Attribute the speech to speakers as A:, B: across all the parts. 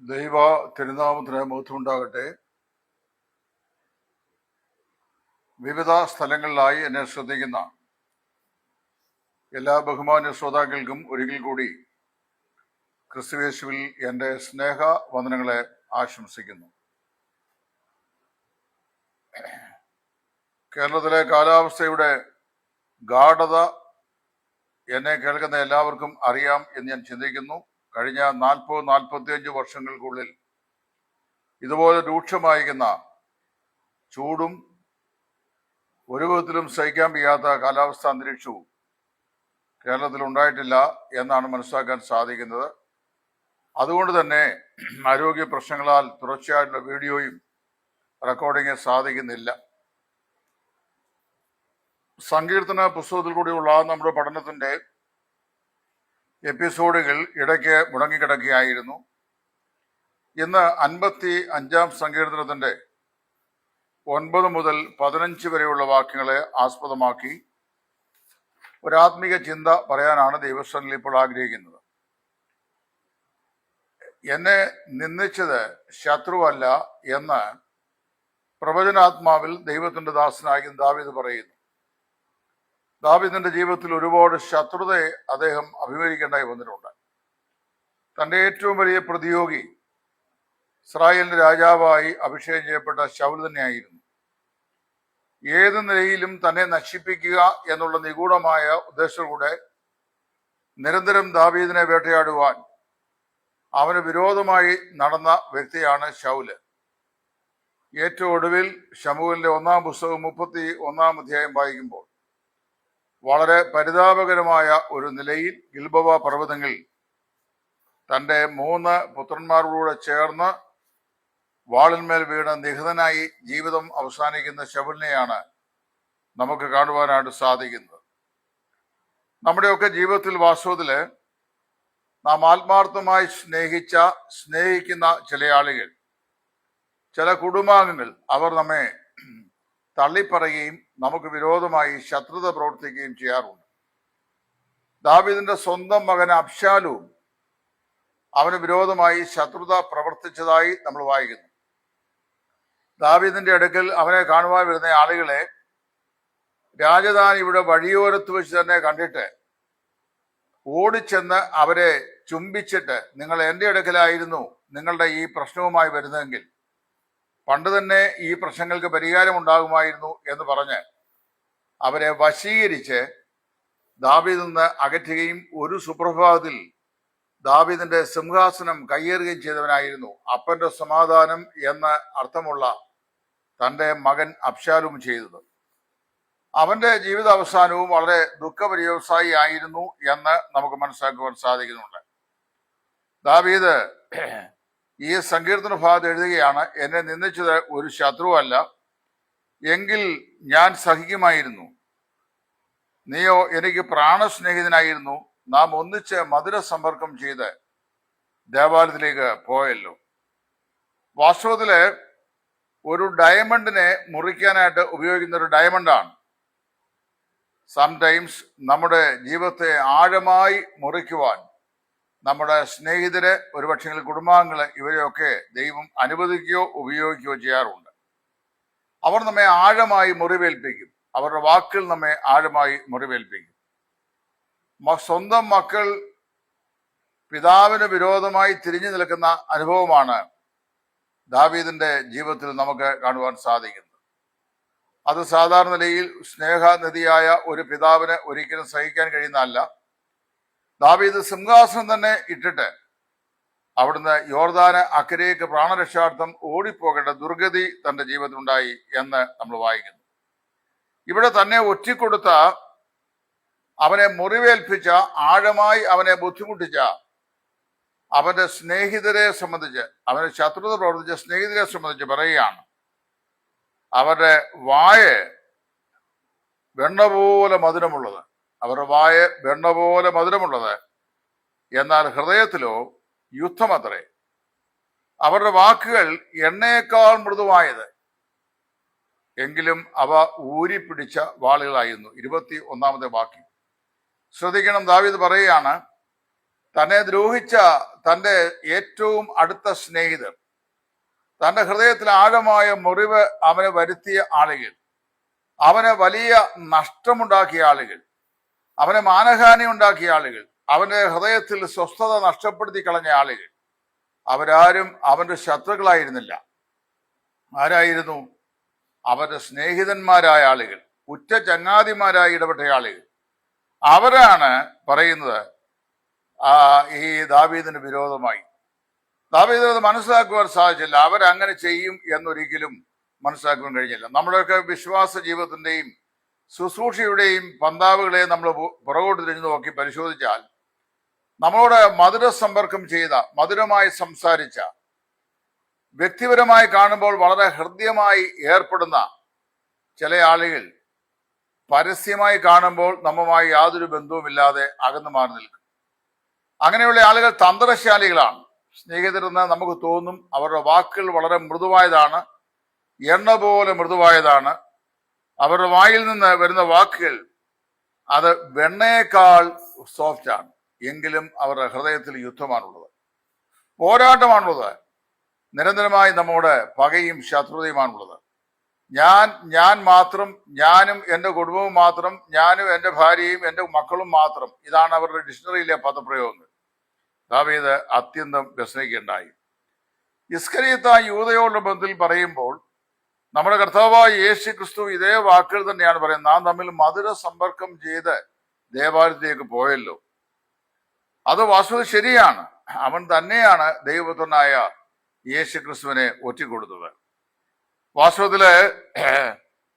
A: ദൈവ തിരുനാമത്തിന് മഹത്വമുണ്ടാകട്ടെ. വിവിധ സ്ഥലങ്ങളിലായി എന്നെ ശ്രദ്ധിക്കുന്ന എല്ലാ ബഹുമാന്യ ശ്രോതാക്കൾക്കും ഒരിക്കൽ കൂടി ക്രിസ്തുയേശുവിൽ എൻ്റെ സ്നേഹ വന്ദനങ്ങളെ ആശംസിക്കുന്നു. കേരളത്തിലെ കാലാവസ്ഥയുടെ ഗാഢത എന്നെ കേൾക്കുന്ന എല്ലാവർക്കും അറിയാം എന്ന് ഞാൻ ചിന്തിക്കുന്നു. കഴിഞ്ഞ 40-45 വർഷങ്ങൾക്കുള്ളിൽ ഇതുപോലെ രൂക്ഷമായിരിക്കുന്ന ചൂടും ഒരു വിധത്തിലും സഹിക്കാൻ വയ്യാത്ത കാലാവസ്ഥാ അന്തരീക്ഷവും കേരളത്തിൽ ഉണ്ടായിട്ടില്ല എന്നാണ് മനസ്സിലാക്കാൻ സാധിക്കുന്നത്. അതുകൊണ്ട് തന്നെ ആരോഗ്യ പ്രശ്നങ്ങളാൽ തുടർച്ചയായിട്ടുള്ള വീഡിയോയും റെക്കോർഡിങ് സാധിക്കുന്നില്ല. സങ്കീർത്തന പുസ്തകത്തിൽ കൂടിയുള്ള നമ്മുടെ പഠനത്തിൻ്റെ എപ്പിസോഡുകൾ ഇടയ്ക്ക് മുടങ്ങിക്കിടക്കുകയായിരുന്നു. ഇന്ന് 55-ാം സങ്കീർത്തനത്തിൻ്റെ 9 മുതൽ 15 വരെയുള്ള വാക്യങ്ങളെ ആസ്പദമാക്കി ഒരാത്മീക ചിന്ത പറയാനാണ് ദൈവസന്നിധിയിൽ ഇപ്പോൾ ആഗ്രഹിക്കുന്നത്. എന്നെ നിന്ദിച്ചത് ശത്രുവല്ല എന്ന് പ്രവചനാത്മാവിൽ ദൈവത്തിൻ്റെ ദാസനായ ദാവീദ് പറയുന്നു. ദാവീദിന്റെ ജീവിതത്തിൽ ഒരുപാട് ശത്രുതയെ അദ്ദേഹം അഭിമുഖീകരിക്കേണ്ടതായി വന്നിട്ടുണ്ട്. തൻ്റെ ഏറ്റവും വലിയ പ്രതിയോഗി ഇസ്രായേലിന്റെ രാജാവായി അഭിഷേകം ചെയ്യപ്പെട്ട ശൗൽ തന്നെയായിരുന്നു. ഏത് നിലയിലും തന്നെ നശിപ്പിക്കുക എന്നുള്ള നിഗൂഢമായ ഉദ്ദേശത്തോടെ നിരന്തരം ദാവീദിനെ വേട്ടയാടുവാൻ അവന് വിരോധമായി നടന്ന വ്യക്തിയാണ് ശൗല്. ഏറ്റവും ഒടുവിൽ ശമൂവേലിന്റെ 1-ാം പുസ്തകം 31-ാം അധ്യായം വായിക്കുമ്പോൾ വളരെ പരിതാപകരമായ ഒരു നിലയിൽ ഗിൽബോവ പർവ്വതങ്ങളിൽ തൻ്റെ 3 പുത്രന്മാരോടുകൂടെ ചേർന്ന് വാളിന്മേൽ വീണ് നിഹതനായി ജീവിതം അവസാനിക്കുന്ന ശൗലിനെയാണ് നമുക്ക് കാണുവാനായിട്ട് സാധിക്കുന്നത്. നമ്മുടെയൊക്കെ ജീവിതത്തിൽ വാസ്തവത്തിൽ നാം ആത്മാർത്ഥമായി സ്നേഹിക്കുന്ന ചില ആളുകൾ, ചില കുടുംബാംഗങ്ങൾ, അവർ നമ്മെ തള്ളിപ്പറയുകയും നമുക്ക് വിരോധമായി ശത്രുത പ്രവർത്തിക്കുകയും ചെയ്യാറുണ്ട്. ദാവീദിന്റെ സ്വന്തം മകൻ അബ്ശാലോം അവന് വിരോധമായി ശത്രുത പ്രവർത്തിച്ചതായി നമ്മൾ വായിക്കുന്നു. ദാവീദിന്റെ അടുക്കൽ അവനെ കാണുവാൻ വരുന്ന ആളുകളെ രാജധാനിയുടെ വഴിയോരത്ത് വെച്ച് തന്നെ കണ്ടിട്ട് ഓടിച്ചെന്ന് അവരെ ചുംബിച്ചിട്ട്, നിങ്ങൾ എൻ്റെ അടുക്കലായിരുന്നു നിങ്ങളുടെ ഈ പ്രശ്നവുമായി വരുന്നതെങ്കിൽ പണ്ട് തന്നെ ഈ പ്രശ്നങ്ങൾക്ക് പരിഹാരമുണ്ടാകുമായിരുന്നു എന്ന് പറഞ്ഞ് അവരെ വശീകരിച്ച് ദാവീദിൽ നിന്ന് അകറ്റുകയും ഒരു സുപ്രഭാതത്തിൽ ദാവീദിന്റെ സിംഹാസനം കയ്യേറുകയും ചെയ്തവനായിരുന്നു അപ്പന്റെ സമാധാനം എന്ന് അർത്ഥമുള്ള തൻ്റെ മകൻ അബ്ശാലോം ചെയ്തത്. അവന്റെ ജീവിതാവസാനവും വളരെ ദുഃഖപര്യവസായി ആയിരുന്നു എന്ന് നമുക്ക് മനസ്സിലാക്കുവാൻ സാധിക്കുന്നുണ്ട്. ദാവീദ് ഈ സങ്കീർത്തന ഭാഗത്ത് എഴുതുകയാണ്, എന്നെ നിന്ദിച്ചത് ഒരു ശത്രുവല്ല, എങ്കിൽ ഞാൻ സഹിക്കുമായിരുന്നു. നീയോ എനിക്ക് പ്രാണസ്നേഹിതനായിരുന്നു. നാം ഒന്നിച്ച് മധുര സമ്പർക്കം ചെയ്ത് ദേവാലയത്തിലേക്ക് പോയല്ലോ. വാസ്തവത്തില് ഒരു ഡയമണ്ടിനെ മുറിക്കാനായിട്ട് ഉപയോഗിക്കുന്ന ഒരു ഡയമണ്ടാണ് സംടൈംസ് നമ്മുടെ ജീവിതത്തെ ആഴമായി മുറിക്കുവാൻ നമ്മുടെ സ്നേഹിതരെ, ഒരുപക്ഷെ കുടുംബാംഗങ്ങളെ, ഇവരെയൊക്കെ ദൈവം അനുവദിക്കുകയോ ഉപയോഗിക്കുകയോ ചെയ്യാറുണ്ട്. അവർ നമ്മെ ആഴമായി മുറിവേൽപ്പിക്കും. അവരുടെ വാക്കുകൾ നമ്മെ ആഴമായി മുറിവേൽപ്പിക്കും. സ്വന്തം മക്കൾ പിതാവിന് വിരോധമായി തിരിഞ്ഞു നിൽക്കുന്ന അനുഭവമാണ് ദാവീദിന്റെ ജീവിതത്തിൽ നമുക്ക് കാണുവാൻ സാധിക്കുന്നത്. അത് സാധാരണ നിലയിൽ സ്നേഹനിധിയായ ഒരു പിതാവിന് ഒരിക്കലും സഹിക്കാൻ കഴിയുന്നതല്ല. ദാവീദ് സിംഹാസനം തന്നെ ഇട്ടിട്ട് അവിടുന്ന് യോർദാന് അക്കരയ്ക്ക് പ്രാണരക്ഷാർത്ഥം ഓടിപ്പോകേണ്ട ദുർഗതി തന്റെ ജീവിതത്തിൽ ഉണ്ടായി എന്ന് നമ്മൾ വായിക്കുന്നു. ഇവിടെ തന്നെ ഒറ്റിക്കൊടുത്ത, അവനെ മുറിവേൽപ്പിച്ച, ആഴമായി അവനെ ബുദ്ധിമുട്ടിച്ച അവന്റെ സ്നേഹിതരെ സംബന്ധിച്ച്, അവന് ശത്രുത പ്രവർത്തിച്ച സ്നേഹിതരെ സംബന്ധിച്ച് പറയുകയാണ്, അവരുടെ വായ വെണ്ണ പോലെ മധുരമുള്ളത്, അവരുടെ വായ വെണ്ണ പോലെ മധുരമുള്ളത്, എന്നാൽ ഹൃദയത്തിലോ യുദ്ധമത്രേ. അവരുടെ വാക്കുകൾ എണ്ണയേക്കാൾ മൃദുവായത്, എങ്കിലും അവ ഊരിപ്പിടിച്ച വാളുകളായിരുന്നു. 21-ാമത്തെ വാക്യം ശ്രദ്ധിക്കണം. ദാവീദ് പറയുകയാണ്, തന്നെ ദ്രോഹിച്ച തൻ്റെ ഏറ്റവും അടുത്ത സ്നേഹിതർ, തൻ്റെ ഹൃദയത്തിൽ ആഴമായ മുറിവ് അവന് വരുത്തിയ ആളുകൾ, അവന് വലിയ നഷ്ടമുണ്ടാക്കിയ ആളുകൾ, അവന് മാനഹാനി ഉണ്ടാക്കിയ ആളുകൾ, അവന്റെ ഹൃദയത്തിൽ സ്വസ്ഥത നഷ്ടപ്പെടുത്തി കളഞ്ഞ ആളുകൾ, അവരാരും അവന്റെ ശത്രുക്കളായിരുന്നില്ല. ആരായിരുന്നു? അവരുടെ സ്നേഹിതന്മാരായ ആളുകൾ, ഉറ്റ ചങ്ങാതിമാരായി ഇടപെട്ട ആളുകൾ. അവരാണ് പറയുന്നത് ഈ ദാവീദിന് വിരോധമായി. ദാവീദിന് അത് മനസ്സിലാക്കുവാൻ സാധിച്ചില്ല. അവരങ്ങനെ ചെയ്യും എന്നൊരിക്കലും മനസ്സിലാക്കുവാൻ കഴിഞ്ഞില്ല. നമ്മുടെയൊക്കെ വിശ്വാസ ജീവിതത്തിന്റെയും ശുശ്രൂഷയുടെയും പന്താവുകളെ നമ്മൾ പുറകോട്ട് തിരിഞ്ഞു നോക്കി പരിശോധിച്ചാൽ, നമ്മളോട് മധുര സമ്പർക്കം ചെയ്ത, മധുരമായി സംസാരിച്ച, വ്യക്തിപരമായി കാണുമ്പോൾ വളരെ ഹൃദ്യമായി ഏർപ്പെടുന്ന ചില ആളുകൾ പരസ്യമായി കാണുമ്പോൾ നമ്മുമായി യാതൊരു ബന്ധവുമില്ലാതെ അകന്നു മാറി നിൽക്കും. അങ്ങനെയുള്ള ആളുകൾ തന്ത്രശാലികളാണ്. സ്നേഹിതരെന്ന് നമുക്ക് തോന്നും. അവരുടെ വാക്കുകൾ വളരെ മൃദുവായതാണ്, എണ്ണ പോലെ മൃദുവായതാണ്. അവരുടെ വായിൽ നിന്ന് വരുന്ന വാക്കുകൾ അത് വെണ്ണയേക്കാൾ സോഫ്റ്റ് ആണ്. എങ്കിലും അവരുടെ ഹൃദയത്തിൽ യുദ്ധമാണുള്ളത്, പോരാട്ടമാണുള്ളത്. നിരന്തരമായി നമ്മോട് പകയും ശത്രുതയുമാണുള്ളത്. ഞാൻ മാത്രം, ഞാനും എൻ്റെ കുടുംബവും മാത്രം, ഞാനും എൻ്റെ ഭാര്യയും എൻ്റെ മക്കളും മാത്രം. ഇതാണ് അവരുടെ ഡിക്ഷണറിയിലെ പദപ്രയോഗങ്ങൾ. ദാവീദ് അത്യന്തം വ്യസനിക്കുകയുണ്ടായി. ഇസ്കരിയത്ത യൂദയോടുള്ള ബന്ധത്തിൽ പറയുമ്പോൾ നമ്മുടെ കർത്താവായ യേശു ക്രിസ്തു ഇതേ വാക്കുകൾ തന്നെയാണ് പറയുന്നത്. നാം തമ്മിൽ മധുര സമ്പർക്കം ചെയ്ത് ദേവാലയത്തിലേക്ക് പോയല്ലോ. അത് വാസ്തവ ശരിയാണ്. അവൻ തന്നെയാണ് ദൈവപുത്രനായ യേശു ക്രിസ്തുവിനെ ഒറ്റിക്കൊടുത്തത്. വാസ്തവത്തില്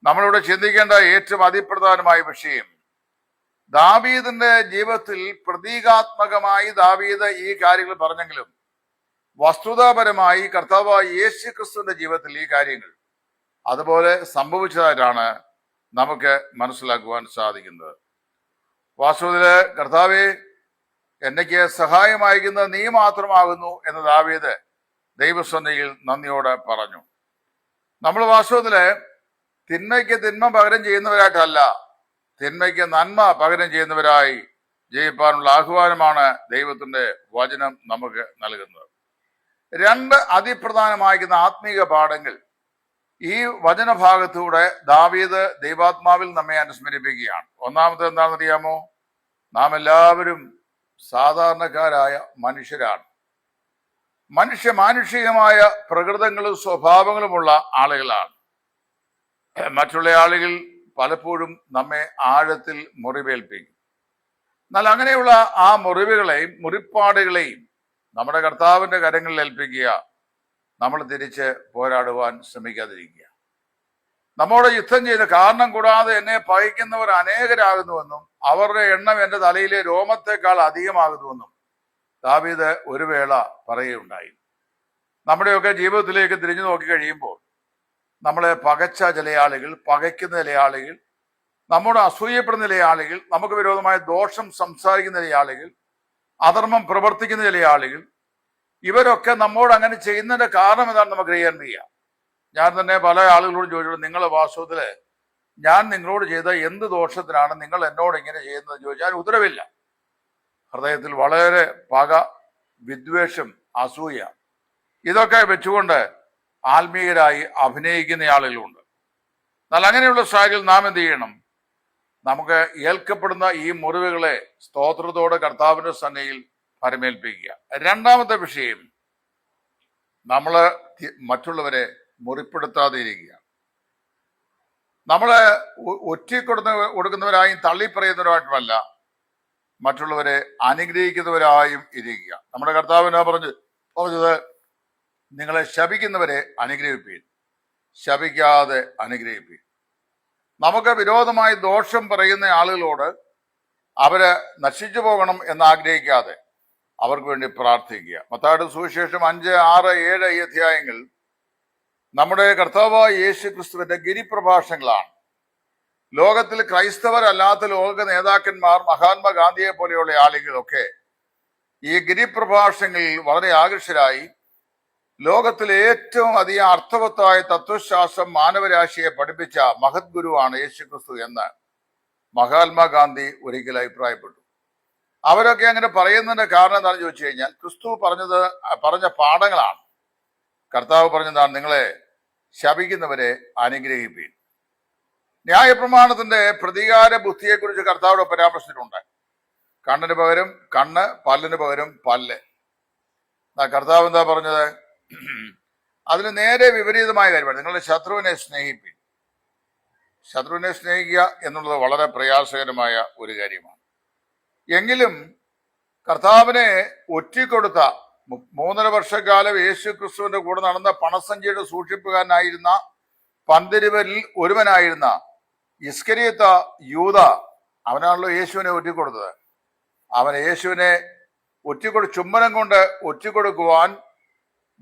A: നമ്മളിവിടെ ചിന്തിക്കേണ്ട ഏറ്റവും അതിപ്രധാനമായ വിഷയം, ദാവീദിന്റെ ജീവിതത്തിൽ പ്രതീകാത്മകമായി ദാവീദ് ഈ കാര്യങ്ങൾ പറഞ്ഞെങ്കിലും വസ്തുതാപരമായി കർത്താവായ യേശു ക്രിസ്തുവിന്റെ ജീവിതത്തിൽ ഈ കാര്യങ്ങൾ അതുപോലെ സംഭവിച്ചതായിട്ടാണ് നമുക്ക് മനസ്സിലാക്കുവാൻ സാധിക്കുന്നത്. വാസ്തവത്തില് കർത്താവെ, എനിക്ക് സഹായമായിരിക്കുന്നത് നീ മാത്രമാകുന്നു എന്ന് ദാവീദ് ദൈവസന്നിധിയിൽ നന്ദിയോടെ പറഞ്ഞു. നമ്മൾ വാസ്തവത്തില് തിന്മയ്ക്ക് തിന്മ പകരം ചെയ്യുന്നവരായിട്ടല്ല, തിന്മയ്ക്ക് നന്മ പകരം ചെയ്യുന്നവരായി ജയിപ്പാനുള്ള ആഹ്വാനമാണ് ദൈവത്തിന്റെ വചനം നമുക്ക് നൽകുന്നത്. രണ്ട് അതിപ്രധാനമായിരിക്കുന്ന ആത്മീക പാഠങ്ങൾ ഈ വചനഭാഗത്തൂടെ ദാവീദ് ദൈവാത്മാവിൽ നമ്മെ അനുസ്മരിപ്പിക്കുകയാണ്. ഒന്നാമത്തെ എന്താണെന്നറിയാമോ? നാം എല്ലാവരും സാധാരണക്കാരായ മനുഷ്യരാണ്. മാനുഷികമായ പ്രകൃതങ്ങളും സ്വഭാവങ്ങളുമുള്ള ആളുകളാണ്. മറ്റുള്ള ആളുകൾ പലപ്പോഴും നമ്മെ ആഴത്തിൽ മുറിവേൽപ്പിക്കും. എന്നാൽ അങ്ങനെയുള്ള ആ മുറിവുകളെയും മുറിപ്പാടുകളെയും നമ്മുടെ കർത്താവിന്റെ കരങ്ങളിൽ ഏൽപ്പിക്കുക. നമ്മൾ തിരിച്ച് പോരാടുവാൻ ശ്രമിക്കാതിരിക്കുക. നമ്മോട് യുദ്ധം ചെയ്ത് കാരണം കൂടാതെ എന്നെ പകയ്ക്കുന്നവർ അനേകരാകുന്നുവെന്നും അവരുടെ എണ്ണം എൻ്റെ തലയിലെ രോമത്തെക്കാൾ അധികമാകുന്നുവെന്നും ദാവീദ് ഒരു വേള പറയുകയുണ്ടായി. നമ്മുടെയൊക്കെ ജീവിതത്തിലേക്ക് തിരിഞ്ഞു നോക്കി കഴിയുമ്പോൾ നമ്മളെ പകച്ച ചില ആളുകൾ, പകയ്ക്കുന്ന ചില ആളുകൾ, നമ്മോട് അസൂയപ്പെടുന്ന ചില ആളുകൾ, നമുക്ക് വിരോധമായ ദോഷം സംസാരിക്കുന്ന ചില ആളുകൾ, അധർമ്മം പ്രവർത്തിക്കുന്ന ചില ആളുകൾ, ഇവരൊക്കെ നമ്മോട് അങ്ങനെ ചെയ്യുന്നതിന്റെ കാരണം എന്താണെന്ന് നമുക്ക് അറിയാൻ വയ്യ. ഞാൻ തന്നെ പല ആളുകളോട് ചോദിച്ചിട്ടുണ്ട്, നിങ്ങളെ വാസ്തവത്തില് ഞാൻ നിങ്ങളോട് ചെയ്ത എന്ത് ദോഷത്തിനാണ് നിങ്ങൾ എന്നോട് ഇങ്ങനെ ചെയ്യുന്നത് ചോദിച്ചാൽ ഉത്തരവില്ല. ഹൃദയത്തിൽ വളരെ പക, വിദ്വേഷം, അസൂയ ഇതൊക്കെ വെച്ചുകൊണ്ട് ആത്മീയരായി അഭിനയിക്കുന്ന ആളുകളുണ്ട്. എന്നാൽ അങ്ങനെയുള്ള സാഹചര്യത്തിൽ നാം എന്ത് ചെയ്യണം? നമുക്ക് ഏൽക്കപ്പെടുന്ന ഈ മുറിവുകളെ സ്തോത്രത്തോടെ കർത്താവിന്റെ സന്നിധിയിൽ പരമേൽപ്പിക്കുക. രണ്ടാമത്തെ വിഷയം, നമ്മള് മറ്റുള്ളവരെ മുറിപ്പെടുത്താതെ ഇരിക്കുക. നമ്മളെ കൊടുക്കുന്നവരായും തള്ളിപ്പറയുന്നവരായിട്ടുമല്ല, മറ്റുള്ളവരെ അനുഗ്രഹിക്കുന്നവരായും ഇരിക്കുക. നമ്മുടെ കർത്താവിനാ പറഞ്ഞത് നിങ്ങളെ ശപിക്കുന്നവരെ അനുഗ്രഹിപ്പീൻ, ശപിക്കാതെ അനുഗ്രഹിപ്പീൻ. നമുക്ക് വിരോധമായി ദോഷം പറയുന്ന ആളുകളോട് അവര് നശിച്ചു പോകണം എന്ന് ആഗ്രഹിക്കാതെ അവർക്ക് വേണ്ടി പ്രാർത്ഥിക്കുക. മത്തായിയുടെ സുവിശേഷം 5, 6, 7 ഈ അധ്യായങ്ങൾ നമ്മുടെ കർത്താവായ യേശു ക്രിസ്തുവിന്റെ ഗിരിപ്രഭാഷണങ്ങളാണ്. ലോകത്തിൽ ക്രൈസ്തവരല്ലാത്ത ലോക നേതാക്കന്മാർ, മഹാത്മാഗാന്ധിയെ പോലെയുള്ള ആളുകളൊക്കെ ഈ ഗിരിപ്രഭാഷണങ്ങളിൽ വളരെ ആകർഷരായി ലോകത്തിലെ ഏറ്റവും അധികം അർത്ഥവത്തായ തത്വശാസ്ത്രം മാനവരാശിയെ പഠിപ്പിച്ച മഹത് ഗുരുവാണ് യേശു ക്രിസ്തു എന്ന് മഹാത്മാഗാന്ധി ഒരിക്കൽ അഭിപ്രായപ്പെട്ടു. അവരൊക്കെ അങ്ങനെ പറയുന്നതിന്റെ കാരണം എന്താണെന്ന് ചോദിച്ചു കഴിഞ്ഞാൽ ക്രിസ്തു പറഞ്ഞ പാഠങ്ങളാണ്. കർത്താവ് പറഞ്ഞതാണ്, നിങ്ങളെ ശപിക്കുന്നവരെ അനുഗ്രഹിപ്പീൻ. ന്യായപ്രമാണത്തിന്റെ പ്രതികാര ബുദ്ധിയെക്കുറിച്ച് കർത്താവിടെ പരാമർശിച്ചിട്ടുണ്ട്. കണ്ണിന് പകരം കണ്ണ്, പല്ലിന് പകരം പല്ല്. കർത്താവ് എന്താ പറഞ്ഞത്? അതിന് നേരെ വിപരീതമായ കാര്യമാണ്, നിങ്ങളുടെ ശത്രുവിനെ സ്നേഹിപ്പീൻ. ശത്രുവിനെ സ്നേഹിക്കുക എന്നുള്ളത് വളരെ പ്രയാസകരമായ ഒരു കാര്യമാണ്. എങ്കിലും കർത്താവിനെ ഒറ്റിക്കൊടുത്ത 3.5 വർഷക്കാലം യേശു ക്രിസ്തുവിന്റെ കൂടെ നടന്ന പണസഞ്ചിയുടെ സൂക്ഷിപ്പുകാരനായിരുന്ന 12 ഒരുവനായിരുന്ന ഇസ്കരിയത്ത യൂദ, അവനാണല്ലോ യേശുവിനെ ഒറ്റിക്കൊടുത്തത്. അവൻ യേശുവിനെ ചുംബനം കൊണ്ട് ഒറ്റിക്കൊടുക്കുവാൻ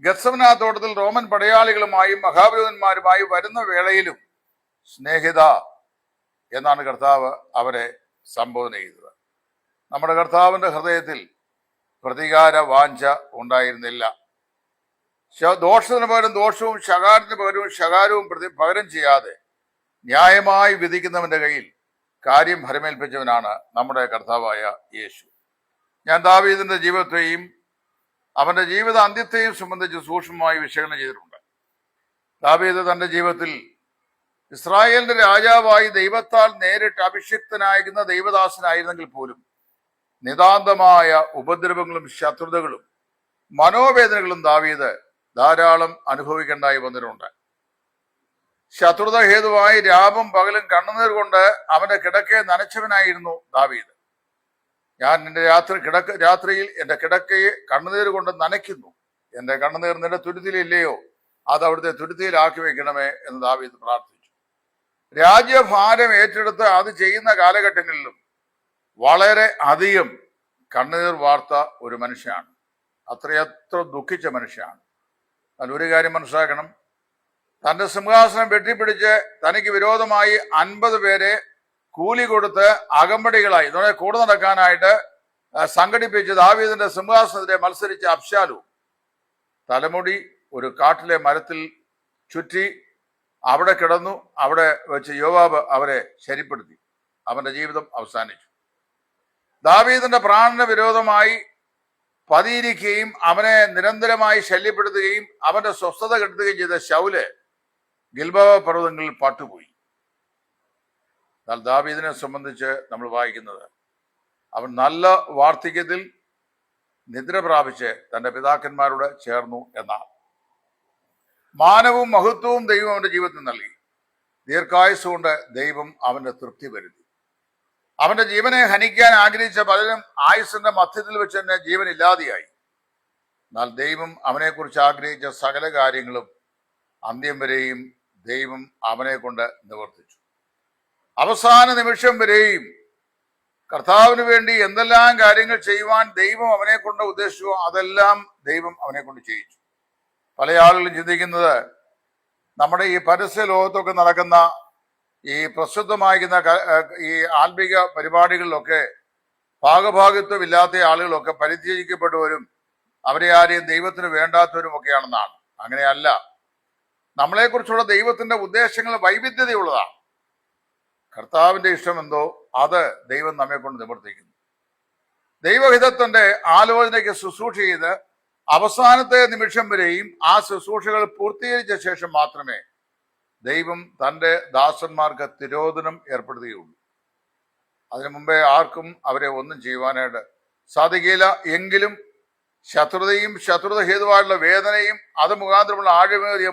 A: ഗത്സമന തോട്ടത്തിൽ റോമൻ പടയാളികളുമായും മഹാപുരോഹിതന്മാരുമായി വരുന്ന വേളയിലും സ്നേഹിത എന്നാണ് കർത്താവ് അവരെ സംബോധന ചെയ്തത്. നമ്മുടെ കർത്താവിന്റെ ഹൃദയത്തിൽ പ്രതികാര വാഞ്ച ഉണ്ടായിരുന്നില്ല. ദോഷത്തിന് പകരം ദോഷവും ശകാരത്തിന് പകരവും ശകാരവും പകരം ചെയ്യാതെ ന്യായമായി വിധിക്കുന്നവന്റെ കയ്യിൽ കാര്യം ഭരമേൽപ്പിച്ചവനാണ് നമ്മുടെ കർത്താവായ യേശു. ഞാൻ ദാവീദിന്റെ ജീവിതത്തെയും അവന്റെ ജീവിത അന്ത്യത്തെയും സംബന്ധിച്ച് സൂക്ഷ്മമായി വിശകലനം ചെയ്തിട്ടുണ്ട്. ദാവീദ് തന്റെ ജീവിതത്തിൽ ഇസ്രായേലിന്റെ രാജാവായി ദൈവത്താൽ നേരിട്ട് അഭിഷിക്തനായിരുന്ന ദൈവദാസനായിരുന്നെങ്കിൽ പോലും നിതാന്തമായ ഉപദ്രവങ്ങളും ശത്രുതകളും മനോവേദനകളും ദാവീദ് ധാരാളം അനുഭവിക്കേണ്ടായി വന്നിട്ടുണ്ട്. ശത്രുത ഹേതുവായി രാവും പകലും കണ്ണുനീർ കൊണ്ട് അവന്റെ കിടക്കയെ നനച്ചവനായിരുന്നു ദാവീദ്. ഞാൻ നിന്റെ രാത്രിയിൽ എന്റെ കിടക്കയെ കണ്ണുനീർ കൊണ്ട് നനയ്ക്കുന്നു, എന്റെ കണ്ണുനീർ നിന്റെ തുരുത്തിയിലില്ലയോ, അത് അവിടുത്തെ തുരുത്തിയിലാക്കി വെക്കണമേ എന്ന് ദാവീദ് പ്രാർത്ഥിച്ചു. രാജ്യഭാരം ഏറ്റെടുത്ത് അത് ചെയ്യുന്ന കാലഘട്ടങ്ങളിലും വളരെ അധികം കണ്ണുനീർ വാർത്ത ഒരു മനുഷ്യനാണ്. അത്രയത്ര ദുഃഖിച്ച മനുഷ്യനാണ്. എന്നാൽ ഒരു കാര്യം മനസ്സിലാക്കണം, തന്റെ സിംഹാസനം വെട്ടിപ്പിടിച്ച് തനിക്ക് വിരോധമായി 50 പേരെ കൂലി കൊടുത്ത് അകമ്പടികളായി ഇതോടെ കൂടെ നടക്കാനായിട്ട് സംഘടിപ്പിച്ച് ദാവീദിന്റെ സിംഹാസനത്തിലെ മത്സരിച്ച അബ്ശാലോം തലമുടി ഒരു കാട്ടിലെ മരത്തിൽ ചുറ്റി അവിടെ കിടന്നു. അവിടെ വെച്ച് യോവാബ് അവരെ ശരിപ്പെടുത്തി. അവന്റെ ജീവിതം അവസാനിച്ചു. ദാവീദിന്റെ പ്രാണന് വിരോധമായി പതിയിരിക്കുകയും അവനെ നിരന്തരമായി ശല്യപ്പെടുത്തുകയും അവന്റെ സ്വസ്ഥത കെടുത്തുകയും ചെയ്ത ശൗല് ഗിൽബോവ പർവ്വതങ്ങളിൽ പാട്ടുപോയി. എന്നാൽ ദാവീദിനെ സംബന്ധിച്ച് നമ്മൾ വായിക്കുന്നത്, അവൻ നല്ല വാർദ്ധക്യത്തിൽ നിദ്ര പ്രാപിച്ച് തന്റെ പിതാക്കന്മാരോട് ചേർന്നു എന്നാണ്. മാനവും മഹത്വവും ദൈവം അവന്റെ ജീവിതത്തിൽ നൽകി. ദീർഘായുസ് കൊണ്ട് ദൈവം അവന്റെ തൃപ്തി വരുത്തി. അവന്റെ ജീവനെ ഹനിക്കാൻ ആഗ്രഹിച്ച പലരും ആയുസിന്റെ മധ്യത്തിൽ വെച്ച് തന്നെ ജീവൻ ഇല്ലാതെയായി. എന്നാൽ ദൈവം അവനെക്കുറിച്ച് ആഗ്രഹിച്ച സകല കാര്യങ്ങളും അന്ത്യം വരെയും ദൈവം അവനെ കൊണ്ട് നിവർത്തിച്ചു. അവസാന നിമിഷം വരെയും കർത്താവിന് വേണ്ടി എന്തെല്ലാം കാര്യങ്ങൾ ചെയ്യുവാൻ ദൈവം അവനെ കൊണ്ട് ഉദ്ദേശിച്ചു, അതെല്ലാം ദൈവം അവനെ കൊണ്ട് ചെയ്യിച്ചു. പല ആളുകളും ചിന്തിക്കുന്നത്, നമ്മുടെ ഈ പരസ്യ ലോകത്തൊക്കെ നടക്കുന്ന ഈ പ്രസിദ്ധമായിരിക്കുന്ന ഈ ആത്മിക പരിപാടികളിലൊക്കെ ഭാഗഭാഗിത്വമില്ലാത്ത ആളുകളൊക്കെ പരിത്യജിക്കപ്പെട്ടവരും അവരെ ആരെയും ദൈവത്തിന് വേണ്ടാത്തവരും ഒക്കെയാണെന്നാണ്. അങ്ങനെയല്ല. നമ്മളെക്കുറിച്ചുള്ള ദൈവത്തിന്റെ ഉദ്ദേശങ്ങൾ വൈവിധ്യതയുള്ളതാണ്. കർത്താവിന്റെ ഇഷ്ടം എന്തോ അത് ദൈവം നമ്മെ കൊണ്ട് നിവർത്തിക്കുന്നു. ദൈവഹിതത്തിന്റെ ആലോചനയ്ക്ക് ശുശ്രൂഷ ചെയ്ത് അവസാനത്തെ നിമിഷം വരെയും ആ ശുശ്രൂഷകൾ പൂർത്തീകരിച്ച ശേഷം മാത്രമേ ദൈവം തൻ്റെ ദാസന്മാർക്ക് തിരോധനം ഏർപ്പെടുത്തുകയുള്ളൂ. അതിനു മുമ്പേ ആർക്കും അവരെ ഒന്നും ചെയ്യുവാനായിട്ട് സാധിക്കില്ല. എങ്കിലും ശത്രുതയും ശത്രുത ഹേതുവായുള്ള വേദനയും അത് മുഖാന്തരമുള്ള ആഴമേറിയ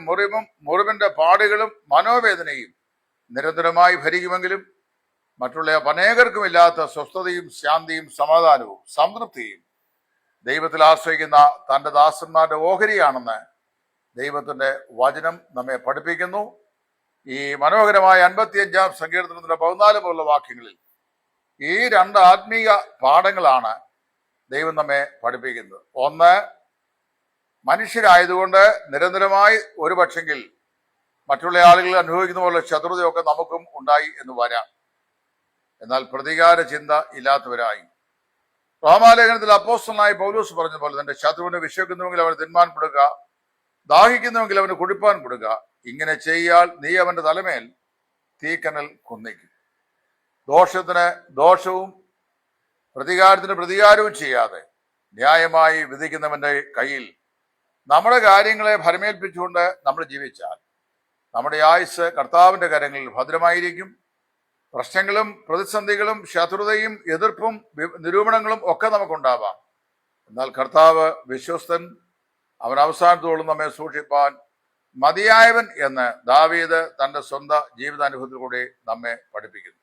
A: മുറിവിന്റെ പാടുകളും മനോവേദനയും നിരന്തരമായി ഭരിക്കുമെങ്കിലും മറ്റുള്ള അനേകർക്കുമില്ലാത്ത സ്വസ്ഥതയും ശാന്തിയും സമാധാനവും സംതൃപ്തിയും ദൈവത്തിൽ ആശ്രയിക്കുന്ന തൻ്റെ ദാസന്മാരുടെ ഓഹരിയാണെന്ന് ദൈവത്തിന്റെ വചനം നമ്മെ പഠിപ്പിക്കുന്നു. ഈ മനോഹരമായ 55-ാം സങ്കീർത്തനത്തിന്റെ 14 മുതലുള്ള വാക്യങ്ങളിൽ ഈ 2 ആത്മീയ പാഠങ്ങളാണ് ദൈവം നമ്മെ പഠിപ്പിക്കുന്നത്. ഒന്ന്, മനുഷ്യരായതുകൊണ്ട് നിരന്തരമായി ഒരു പക്ഷെങ്കിൽ മറ്റുള്ള ആളുകൾ അനുഭവിക്കുന്ന പോലെ ശത്രുതയൊക്കെ നമുക്കും ഉണ്ടായി എന്ന് വരാം. എന്നാൽ പ്രതികാര ചിന്ത ഇല്ലാത്തവരായി റോമാലേഖനത്തിൽ അപ്പോസ്തലനായ പൗലോസ് പറഞ്ഞ പോലെ തന്റെ ശത്രുവിനെ വിശക്കുന്നുവെങ്കിൽ അവന് തിന്മാൻ കൊടുക്കുക, ദാഹിക്കുന്നുവെങ്കിൽ അവന് കുടിപ്പാൻ കൊടുക്കുക. ഇങ്ങനെ ചെയ്യാൽ നീ അവന്റെ തലമേൽ തീക്കനൽ കുന്നിക്കും. ദോഷത്തിന് ദോഷവും പ്രതികാരത്തിന് പ്രതികാരവും ചെയ്യാതെ ന്യായമായി വിധിക്കുന്നവന്റെ കയ്യിൽ നമ്മുടെ കാര്യങ്ങളെ ഭരമേൽപ്പിച്ചുകൊണ്ട് നമ്മൾ ജീവിച്ചാൽ നമ്മുടെ ആയുസ് കർത്താവിന്റെ കരങ്ങളിൽ ഭദ്രമായിരിക്കും. പ്രശ്നങ്ങളും പ്രതിസന്ധികളും ശത്രുതയും എതിർപ്പും നിരൂപണങ്ങളും ഒക്കെ നമുക്കുണ്ടാവാം. എന്നാൽ കർത്താവ് വിശ്വസ്തൻ, അവൻ അവസാനത്തോളം നമ്മെ സൂക്ഷിപ്പാൻ മതിയായവൻ എന്ന് ദാവീദ് തന്റെ സ്വന്തം ജീവിതാനുഭവത്തിൽ കൂടി നമ്മെ പഠിപ്പിക്കുന്നു.